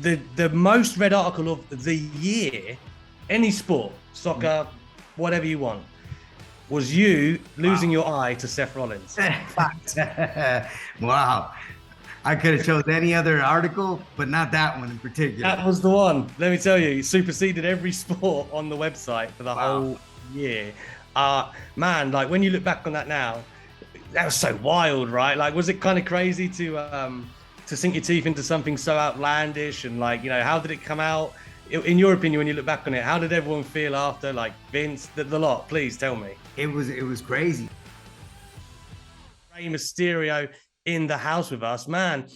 the most read article of the year, any sport, soccer, whatever you want, was you losing Wow. your eye to Seth Rollins. Fact. Wow. I could have chose any other article, but not that one in particular. That was the one. Let me tell you, it superseded every sport on the website for the Wow. whole year. Man, like when you look back on that now, that was so wild, right? Like, was it kind of crazy to sink your teeth into something so outlandish? And like, how did it come out? In your opinion, when you look back on it, how did everyone feel after? Like Vince, the lot. Please tell me. It was crazy. Rey Mysterio in the house with us, man.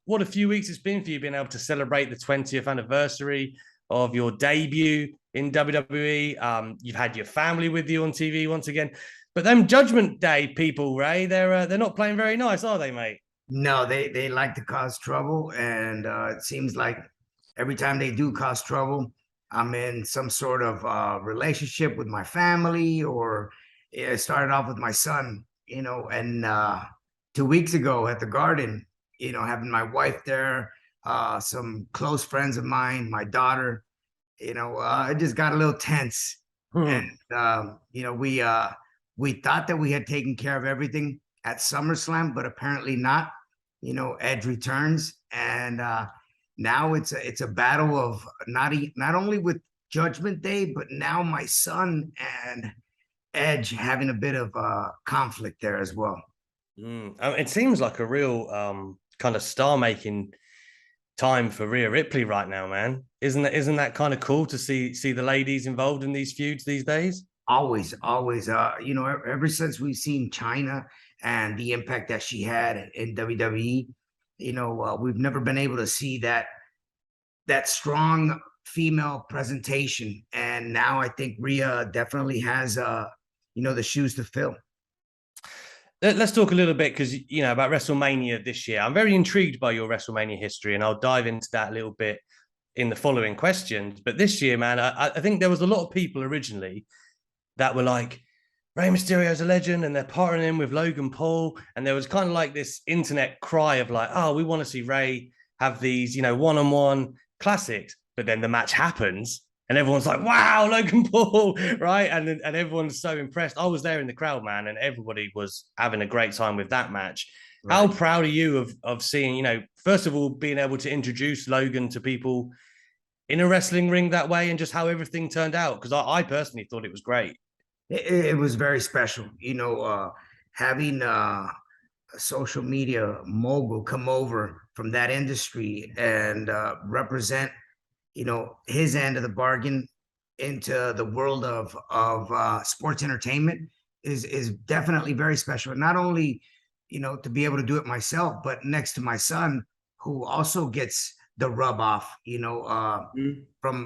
What a few weeks it's been for you being able to celebrate the 20th anniversary of your debut in WWE. You've had your family with you on TV once again, but them Judgment Day people, Ray, they're not playing very nice, are they, mate? No, they like to cause trouble, and it seems like every time they do cause trouble, I'm in some sort of relationship with my family, or it started off with my son, and 2 weeks ago at the Garden, having my wife there, some close friends of mine, my daughter, it just got a little tense, and Hmm. we thought that we had taken care of everything at SummerSlam, but apparently not. Edge returns, and now it's a battle of not only with Judgment Day, but now my son and Edge having a bit of conflict there as well. It seems like a real kind of star-making time for Rhea Ripley right now, man. Isn't that kind of cool to see the ladies involved in these feuds these days? Always, always. Ever since we've seen China and the impact that she had in WWE, we've never been able to see that strong female presentation. And now I think Rhea definitely has the shoes to fill. Let's talk a little bit because about WrestleMania this year. I'm very intrigued by your WrestleMania history, and I'll dive into that a little bit in the following questions. But this year, man, I think there was a lot of people originally that were like, Rey Mysterio's a legend, and they're partnering him with Logan Paul. And there was kind of like this internet cry of like, oh, we want to see Rey have these, one-on-one classics. But then the match happens, and everyone's like, wow, Logan Paul, right? And everyone's so impressed. I was there in the crowd, man, and everybody was having a great time with that match. How Right. proud are you of seeing, first of all, being able to introduce Logan to people in a wrestling ring that way, and just how everything turned out? Because I personally thought it was great. It was very special, having a social media mogul come over from that industry and represent, his end of the bargain into the world of sports entertainment is definitely very special. Not only, to be able to do it myself, but next to my son, who also gets the rub off, Mm.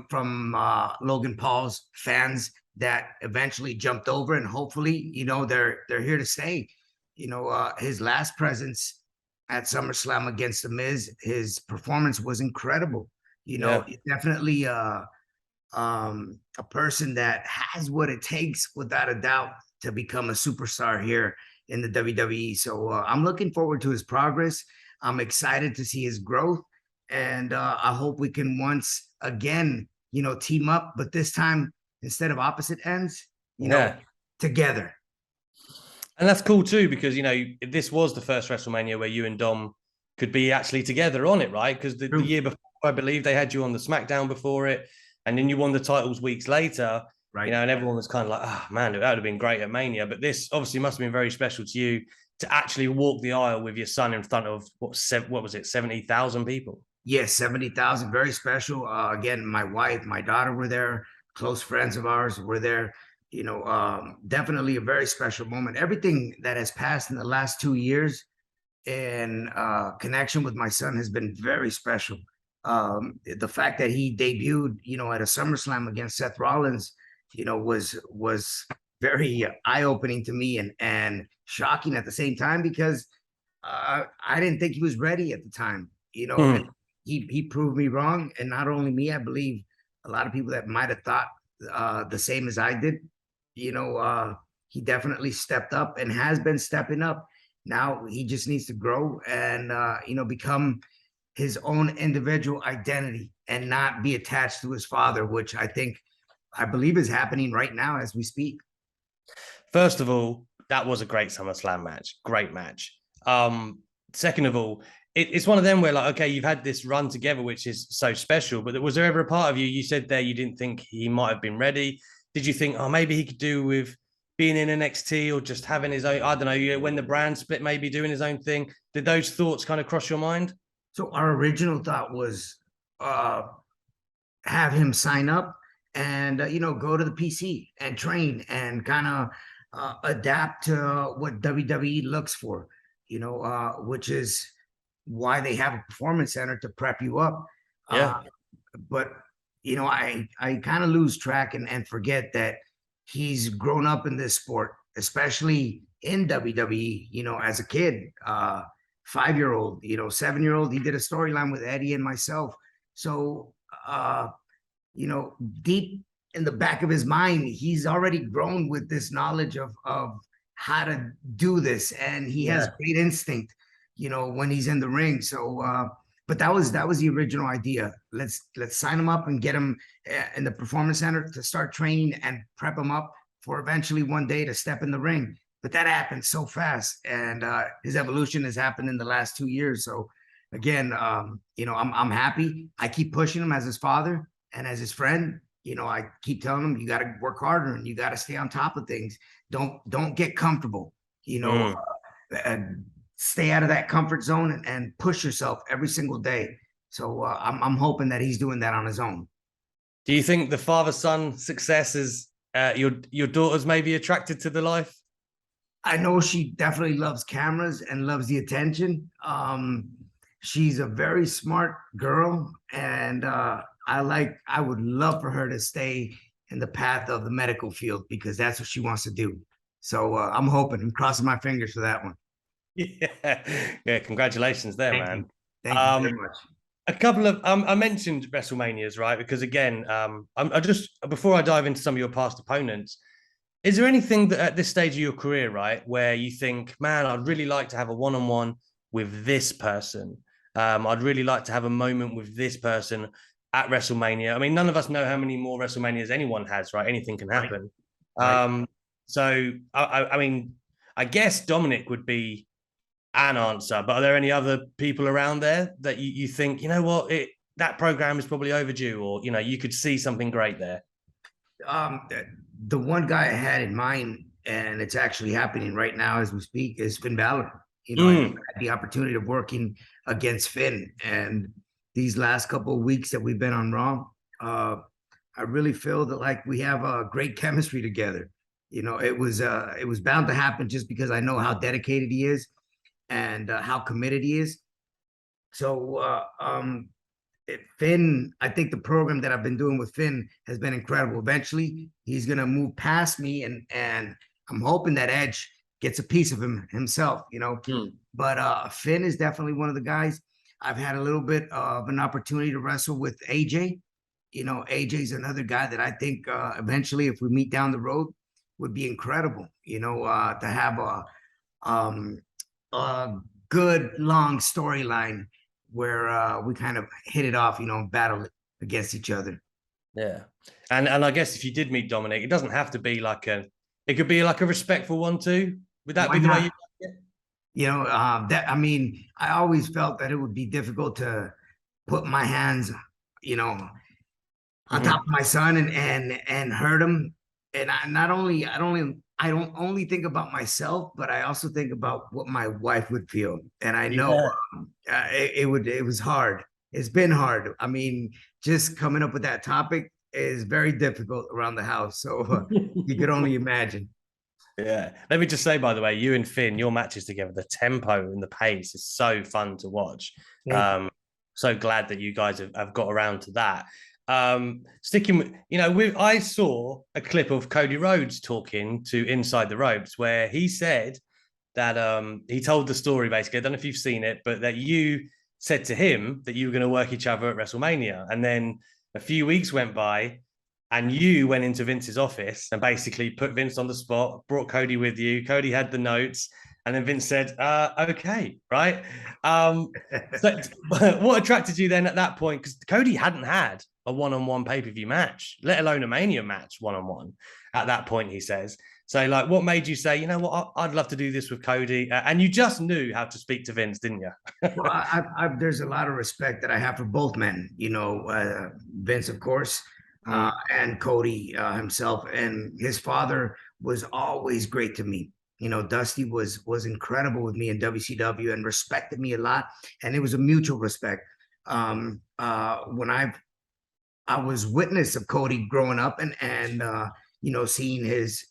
from Logan Paul's fans that eventually jumped over, and hopefully, they're here to stay. His last presence at SummerSlam against The Miz, his performance was incredible. Yeah. Definitely a person that has what it takes, without a doubt, to become a superstar here in the WWE. So I'm looking forward to his progress. I'm excited to see his growth, and I hope we can once again, team up, but this time instead of opposite ends, Yeah. together. And that's cool too, because this was the first WrestleMania where you and Dom could be actually together on it, right? Because the True. year before, I believe they had you on the SmackDown before it, and then you won the titles weeks later, Right. and everyone was kind of like, oh man, that would have been great at Mania. But this obviously must have been very special to you to actually walk the aisle with your son in front of what was it, 70,000 people? Yes, 70,000, very special. Again, my wife, my daughter were there, close friends of ours were there. Definitely a very special moment. Everything that has passed in the last 2 years in connection with my son has been very special. The fact that he debuted, at a SummerSlam against Seth Rollins, was very eye-opening to me, and shocking at the same time, because I didn't think he was ready at the time, and Hmm. he proved me wrong. And not only me, I believe a lot of people that might have thought the same as I did. He definitely stepped up and has been stepping up. Now he just needs to grow and become his own individual identity and not be attached to his father, which I believe is happening right now as we speak. First of all, that was a great SummerSlam match. Great match. Second of all, it's one of them where, like, okay, you've had this run together, which is so special, but was there ever a part of you said there you didn't think he might have been ready? Did you think, oh, maybe he could do with being in NXT or just having his own, I don't know, when the brand split, maybe doing his own thing? Did those thoughts kind of cross your mind? So our original thought was have him sign up and go to the PC and train and kind of adapt to what WWE looks for, which is why they have a performance center to prep you up. Yeah. But I kind of lose track and forget that he's grown up in this sport, especially in WWE. As a kid, 5-year-old, 7-year-old, he did a storyline with Eddie and myself. So deep in the back of his mind, he's already grown with this knowledge of how to do this, and he has great instinct, when he's in the ring. So, but that was the original idea. Let's sign him up and get him in the performance center to start training and prep him up for eventually one day to step in the ring. But that happened so fast, and his evolution has happened in the last 2 years. So, again, I'm happy. I keep pushing him as his father and as his friend. I keep telling him, you got to work harder and you got to stay on top of things. Don't get comfortable. Stay out of that comfort zone and push yourself every single day. So I'm hoping that he's doing that on his own. Do you think the father-son success is your daughter's maybe attracted to the life? I know she definitely loves cameras and loves the attention. She's a very smart girl, and I would love for her to stay in the path of the medical field because that's what she wants to do. So I'm crossing my fingers for that one. Yeah. Congratulations there, Thank man. you. Thank you very much. A couple of I mentioned WrestleManias, right? Because again, I just before I dive into some of your past opponents, is there anything that at this stage of your career, right, where you think, man, I'd really like to have a one-on-one with this person? I'd really like to have a moment with this person at WrestleMania. I mean, none of us know how many more WrestleManias anyone has, right? Anything can happen. Right. So, I mean, I guess Dominic would be an answer, but are there any other people around there that you think, you know what, that program is probably overdue, or, you could see something great there? The one guy I had in mind, and it's actually happening right now as we speak, is Finn Balor. I had the opportunity of working against Finn, and these last couple of weeks that we've been on Raw, I really feel that like we have a great chemistry together. It was bound to happen just because I know how dedicated he is and how committed he is. So Finn, I think the program that I've been doing with Finn has been incredible. Eventually, he's gonna move past me, and I'm hoping that Edge gets a piece of himself. But Finn is definitely one of the guys. I've had a little bit of an opportunity to wrestle with AJ. AJ's another guy that I think eventually, if we meet down the road, would be incredible. To have a good long storyline where we kind of hit it off, battle against each other. Yeah. And I guess if you did meet Dominic, it doesn't have to be it could be like a respectful one too. Would that be the way you like it? That, I mean, I always felt that it would be difficult to put my hands, on top of my son and hurt him. And I don't only think about myself, but I also think about what my wife would feel. And I know it was hard. It's been hard. I mean, just coming up with that topic is very difficult around the house. So you could only imagine. Yeah. Let me just say, by the way, you and Finn, your matches together, the tempo and the pace is so fun to watch. So glad that you guys have got around to that. Sticking with, I saw a clip of Cody Rhodes talking to Inside the Ropes where he said that he told the story basically. I don't know if you've seen it, but that you said to him that you were going to work each other at WrestleMania, and then a few weeks went by and you went into Vince's office and basically put Vince on the spot, brought Cody with you. Cody had the notes, And then Vince said, okay, right? So what attracted you then at that point? Because Cody hadn't had a one-on-one pay-per-view match, let alone a Mania match one-on-one at that point, he says. So, like, what made you say, you know what, I'd love to do this with Cody? And you just knew how to speak to Vince, didn't you? Well, there's a lot of respect that I have for both men. Vince, of course, and Cody himself, and his father was always great to me. Dusty was incredible with me in WCW and respected me a lot, and it was a mutual respect. When I was witness of Cody growing up and seeing his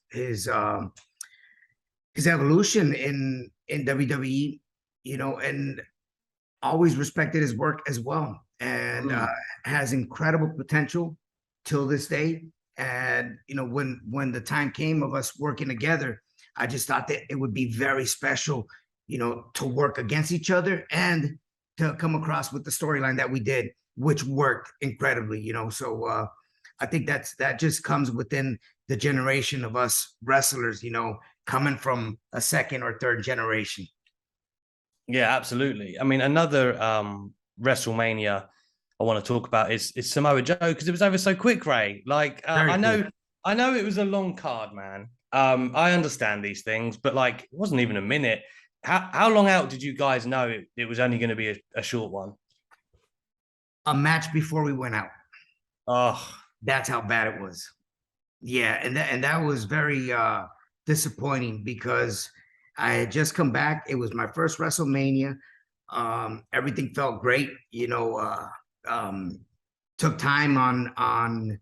evolution in WWE, and always respected his work as well, and has incredible potential till this day. And when the time came of us working together, I just thought that it would be very special, to work against each other and to come across with the storyline that we did, which worked incredibly. So I think that just comes within the generation of us wrestlers, coming from a second or third generation. Yeah, absolutely. I mean, another WrestleMania I want to talk about is Samoa Joe, because it was over so quick, Ray. Like, I know it was a long card, man. I understand these things, but like, it wasn't even a minute. How long out did you guys know it was only going to be a short one? A match before we went out. Oh, that's how bad it was. Yeah, and that was very disappointing, because I had just come back. It was my first WrestleMania. Everything felt great. Took time on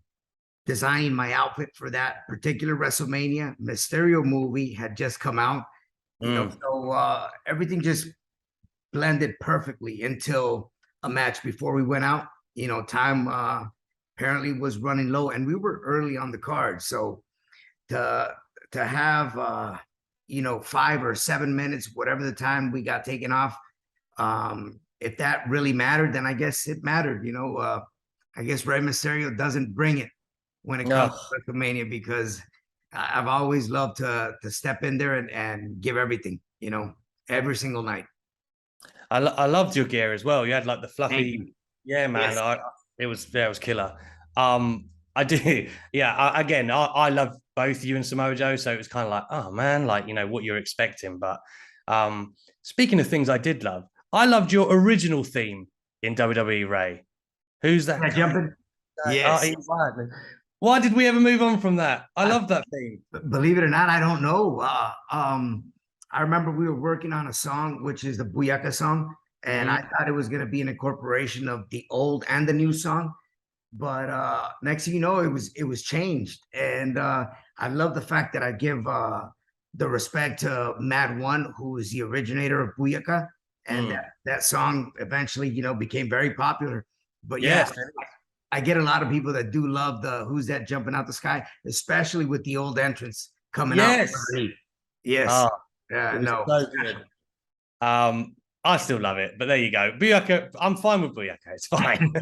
designing my outfit for that particular WrestleMania. Mysterio movie had just come out. So everything just blended perfectly until a match before we went out. Time apparently was running low, and we were early on the card. So to have 5 or 7 minutes, whatever the time we got taken off, if that really mattered, then I guess it mattered. I guess Rey Mysterio doesn't bring it when it comes to WrestleMania, because I've always loved to step in there and give everything, every single night. I loved your gear as well. You had like the fluffy, yeah, man. Yes. It was killer. I do, yeah. I love both you and Samoa Joe, so it was kind of like, oh man, like what you're expecting. But speaking of things I did love, I loved your original theme in WWE, Ray. Who's that? Jumping. Yes. Why did we ever move on from that? I love that theme. Believe it or not, I don't know. I remember we were working on a song, which is the Booyaka song, and I thought it was going to be an incorporation of the old and the new song. But next thing you know, it was changed. And I love the fact that I give the respect to Mad One, who is the originator of Booyaka. And that song eventually, became very popular. But yes, I get a lot of people that do love the Who's That Jumping Out the Sky, especially with the old entrance coming out. Yes. No. So good. I still love it, but there you go. Booyaka, I'm fine with Booyaka. It's fine.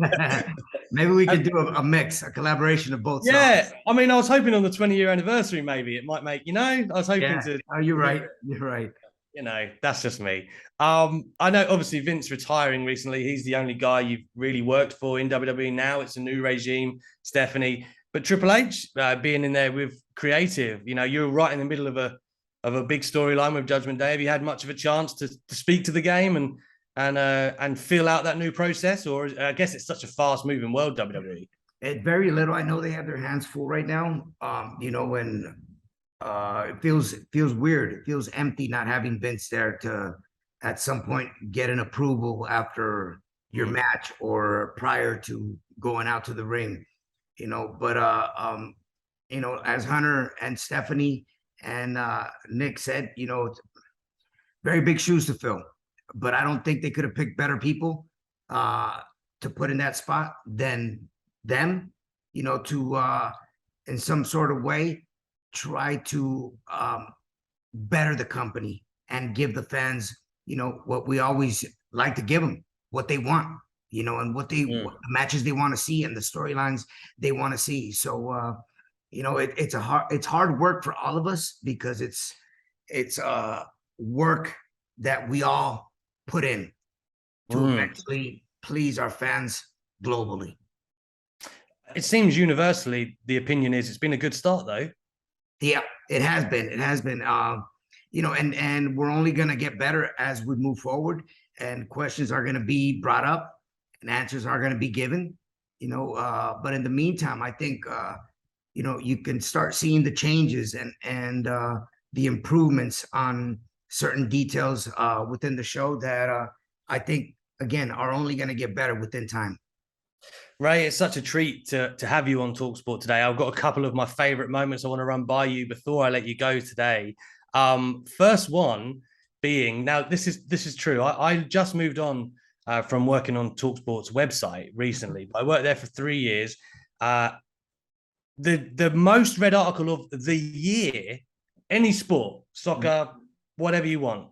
Maybe we could do a mix, a collaboration of both songs. Yeah, I mean, I was hoping on the 20-year anniversary, maybe it might make, I was hoping to. Oh, you're right. You're right. That's just me. I know, obviously, Vince retiring recently. He's the only guy you've really worked for in WWE now. It's a new regime, Stephanie. But Triple H being in there with creative, you're right in the middle of a big storyline with Judgment Day. Have you had much of a chance to speak to the game and feel out that new process? Or I guess it's such a fast moving world, WWE. Very little. I know they have their hands full right now. When it feels weird. It feels empty not having Vince there to at some point get an approval after your match or prior to going out to the ring. But as Hunter and Stephanie and Nick said, very big shoes to fill. But I don't think they could have picked better people to put in that spot than them, to in some sort of way try to better the company and give the fans, what we always like to give them, what they want, and what the matches they want to see and the storylines they want to see. So, it's hard work for all of us, because it's work that we all put in to eventually please our fans globally. It seems universally the opinion is it's been a good start, though. Yeah, it has been. It has been. You know, and we're only going to get better as we move forward, and questions are going to be brought up and answers are going to be given. You know, but in the meantime, I think you know, you can start seeing the changes and the improvements on certain details within the show that I think again are only going to get better within time. Ray, it's such a treat to have you on TalkSport today. I've got a couple of my favorite moments I want to run by you before I let you go today. First one being, now this is true. I just moved on from working on TalkSport's website recently. I worked there for 3 years. The most read article of the year, any sport, soccer, whatever you want,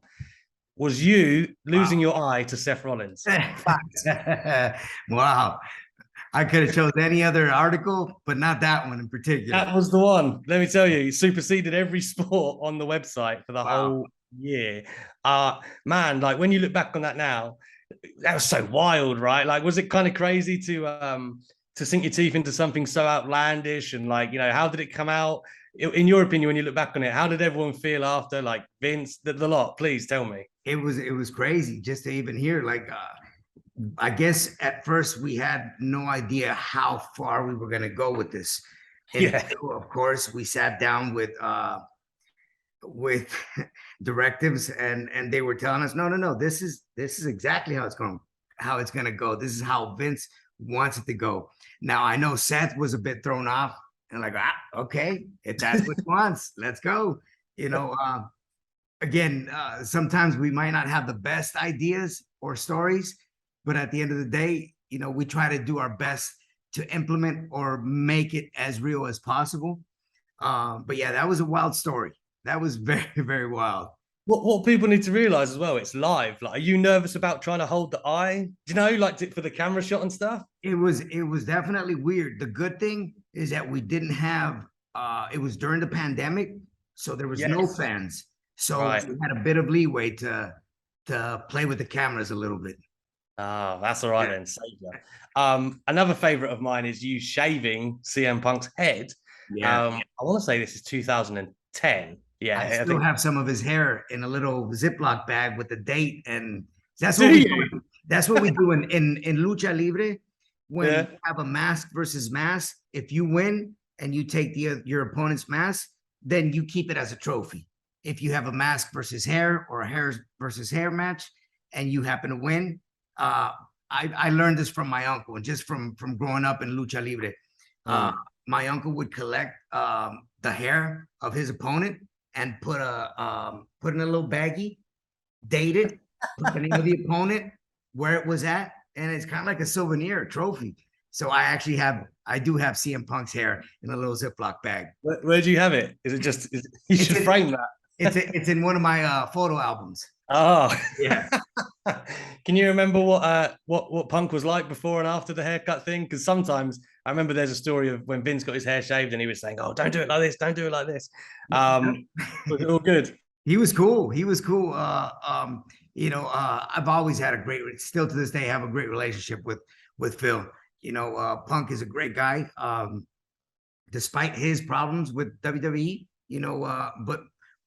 was you losing your eye to Seth Rollins. Wow. I could have chosen any other article, but not that one in particular. That was the one. Let me tell you, it superseded every sport on the website for the whole year. Man, like when you look back on that now, that was so wild, right? Like, was it kind of crazy to sink your teeth into something so outlandish? And like, you know, how did it come out? In your opinion, when you look back on it, how did everyone feel after? Like Vince, the lot? Please tell me. It was crazy just to even hear. Like, I guess at first we had no idea how far we were going to go with this. And of course, we sat down with directives and they were telling us, no, this is exactly how it's going to go. This is how Vince wants it to go. Now I know Seth was a bit thrown off and like, okay, if that's what he wants, let's go. You know, again, sometimes we might not have the best ideas or stories, but at the end of the day, you know, we try to do our best to implement or make it as real as possible. But yeah, that was a wild story. That was very, very wild. What people need to realize as well, it's live. Like, are you nervous about trying to hold the eye? Do you know, like for the camera shot and stuff? It was definitely weird. The good thing is that we didn't have. It was during the pandemic, so there was no fans. So we had a bit of leeway to play with the cameras a little bit. Oh, that's all right then. Savior. Another favorite of mine is you shaving CM Punk's head. I want to say this is 2010. Yeah, I still have some of his hair in a little Ziploc bag with the date, and that's what we do. That's what we do in Lucha Libre. When you have a mask versus mask, if you win and you take your opponent's mask, then you keep it as a trophy. If you have a mask versus hair or a hair versus hair match, and you happen to win, I learned this from my uncle, and just from growing up in Lucha Libre. My uncle would collect the hair of his opponent and put in a little baggie, date it, put the name of the opponent, where it was at, and it's kind of like a souvenir, a trophy. So I do have CM Punk's hair in a little Ziploc bag. Where do you have it? Is it just? You should frame that. It's in one of my photo albums. Oh, yeah. Can you remember what Punk was like before and after the haircut thing? Because sometimes I remember there's a story of when Vince got his hair shaved and he was saying, "Oh, don't do it like this, don't do it like this." Was it all good? He was cool. He was cool. You know, I've always had still to this day, have a great relationship with Phil. You know, Punk is a great guy, despite his problems with WWE. You know, but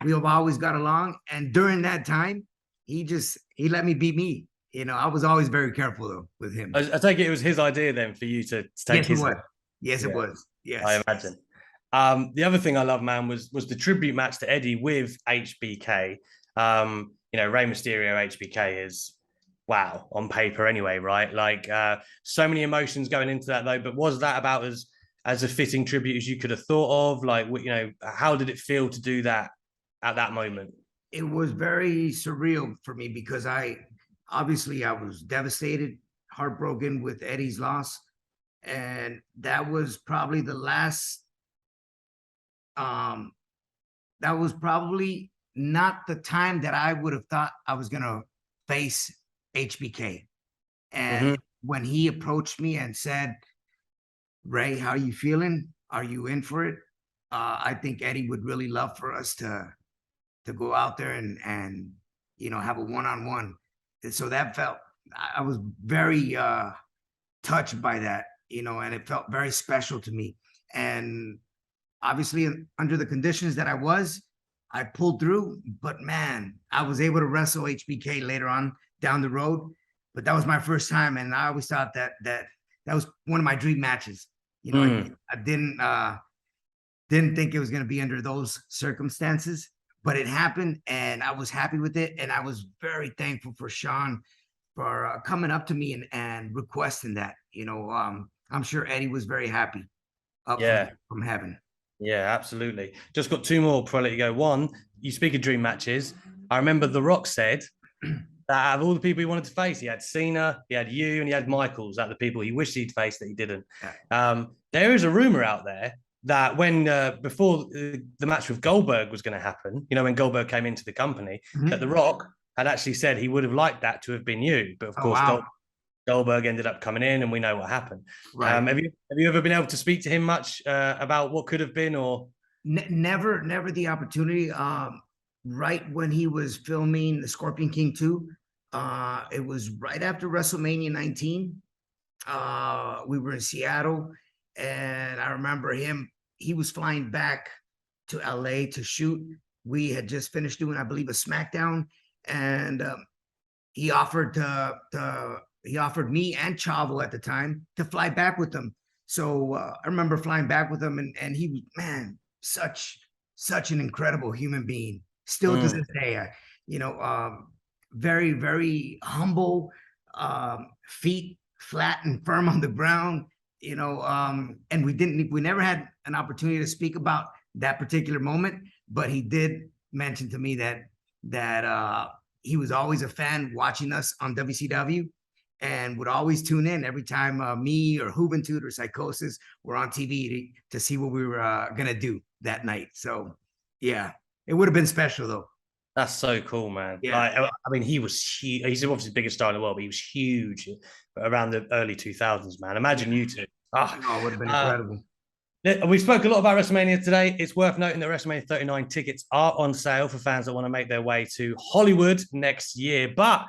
we have always got along. And during that time, he let me be me. You know, I was always very careful though with him. I take it was his idea then for you to take his. Yes, it was. Yes, I imagine. The other thing I love, man, was the tribute match to Eddie with HBK. You know, Rey Mysterio HBK is wow on paper anyway, right? Like so many emotions going into that though. But was that about as a fitting tribute as you could have thought of? Like, you know, how did it feel to do that at that moment? It was very surreal for me because I was devastated, heartbroken with Eddie's loss. And that was probably the last, that was probably not the time that I would have thought I was going to face HBK. And when he approached me and said, "Ray, how are you feeling? Are you in for it?" I think Eddie would really love for us to to go out there and have a one-on-one. And so that felt, I was very touched by that, and it felt very special to me. And obviously, under the conditions that I pulled through. But man, I was able to wrestle HBK later on down the road. But that was my first time, and I always thought that was one of my dream matches. I didn't think it was going to be under those circumstances, but it happened, and I was happy with it. And I was very thankful for Sean for coming up to me and requesting that. I'm sure Eddie was very happy up from heaven. Yeah, absolutely. Just got two more before I let you go. One, you speak of dream matches. I remember The Rock said that out of all the people he wanted to face, he had Cena, he had you, and he had Michaels, out of the people he wished he'd faced that he didn't. There is a rumor out there that when before the match with Goldberg was going to happen, when Goldberg came into the company, that The Rock had actually said he would have liked that to have been you. But of course, Goldberg ended up coming in, and we know what happened. Right. Have you ever been able to speak to him much about what could have been, or never the opportunity? Right when he was filming the Scorpion King 2, it was right after WrestleMania 19. We were in Seattle, and I remember he was flying back to LA to shoot. We had just finished doing, I believe, a SmackDown, and he offered me and Chavo at the time to fly back with them. So I remember flying back with him, and he was, man, such an incredible human being. Still to this day, very, very humble, feet flat and firm on the ground, and we never had an opportunity to speak about that particular moment, but he did mention to me that he was always a fan watching us on WCW, and would always tune in every time me or Juventud or Psychosis were on TV to see what we were going to do that night. So, yeah, it would have been special, though. That's so cool, man. Yeah. I mean, he was huge. He's obviously the biggest star in the world, but he was huge around the early 2000s, man. Imagine you two. It would have been incredible. We spoke a lot about WrestleMania today. It's worth noting that WrestleMania 39 tickets are on sale for fans that want to make their way to Hollywood next year. But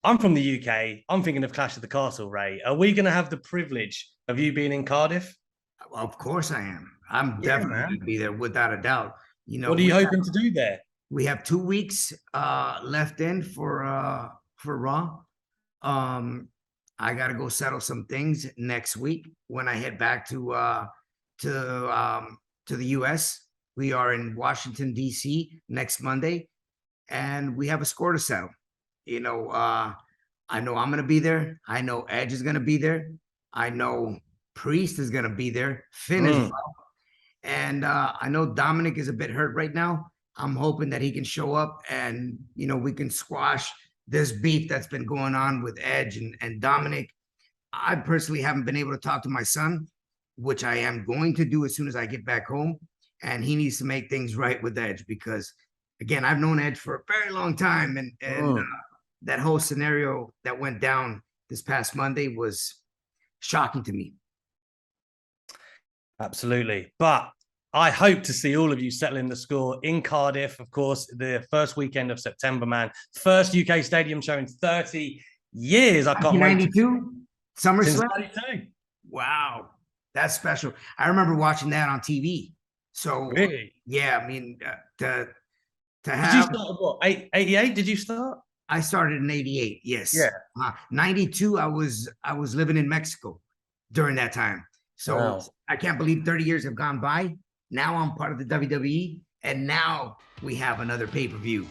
I'm from the UK. I'm thinking of Clash of the Castle, Ray. Are we going to have the privilege of you being in Cardiff? Well, of course I am. I'm definitely going to be there without a doubt. What are you hoping to do there? We have 2 weeks left in for Raw. I got to go settle some things next week when I head back to the U.S. We are in Washington, D.C. next Monday, and we have a score to settle. I know I'm going to be there. I know Edge is going to be there. I know Priest is going to be there. Finn as well. And I know Dominic is a bit hurt right now. I'm hoping that he can show up and, we can squash this beef that's been going on with Edge and Dominic. I personally haven't been able to talk to my son, which I am going to do as soon as I get back home. And he needs to make things right with Edge because, again, I've known Edge for a very long time. And that whole scenario that went down this past Monday was shocking to me. Absolutely. But I hope to see all of you settling the score in Cardiff, of course, the first weekend of September, man. First UK stadium show in 30 years. I can't wait. 92? SummerSlam? 92. Wow. That's special. I remember watching that on TV. So, really? Yeah, I mean, to have... Did you start what, 88? Did you start? I started in 88, yes. Yeah. 92, I was living in Mexico during that time. So I can't believe 30 years have gone by. Now I'm part of the WWE, and now we have another pay-per-view.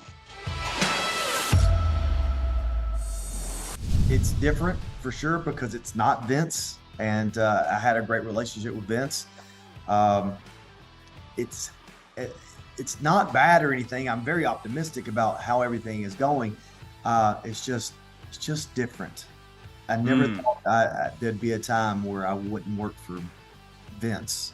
It's different for sure because it's not Vince, and I had a great relationship with Vince. It's not bad or anything. I'm very optimistic about how everything is going. It's just different. I never thought there'd be a time where I wouldn't work for Vince.